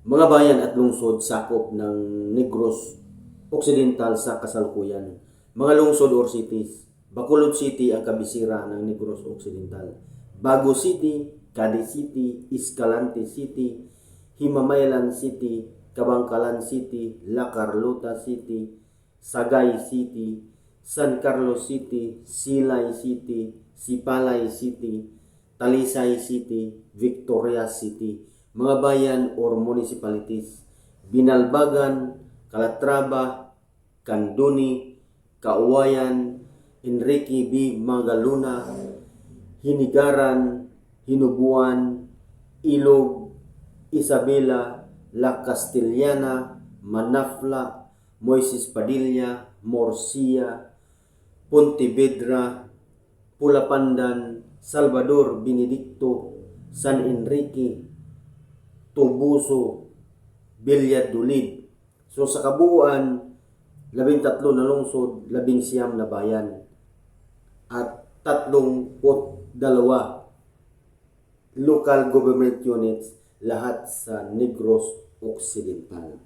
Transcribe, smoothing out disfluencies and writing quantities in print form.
Mga bayan at lungsod sakop ng Negros Occidental sa kasalukuyan. Mga lungsod or cities. Bacolod City ang kabisira ng Negros Occidental. Bago City, Cadiz City, Escalante City, Himamaylan City, Kabangkalan City, La Carlota City, Sagay City, San Carlos City, Silay City, Sipalay City, Talisay City, Victoria City. Mga bayan or municipalities: Binalbagan, Calatrava, Canduni, Kauwayan, Enrique B. Magaluna, Hinigaran, Hinubuan, Ilog, Isabela, La Castellana, Manafla, Moises Padilla, Morcia, Pontevedra, Pulapandan, Salvador Benedicto, San Enrique, Tubuso, Valladolid. So sa kabuuan, 13 na lungsod, 19 na bayan, at 32 local government units, lahat sa Negros Occidental.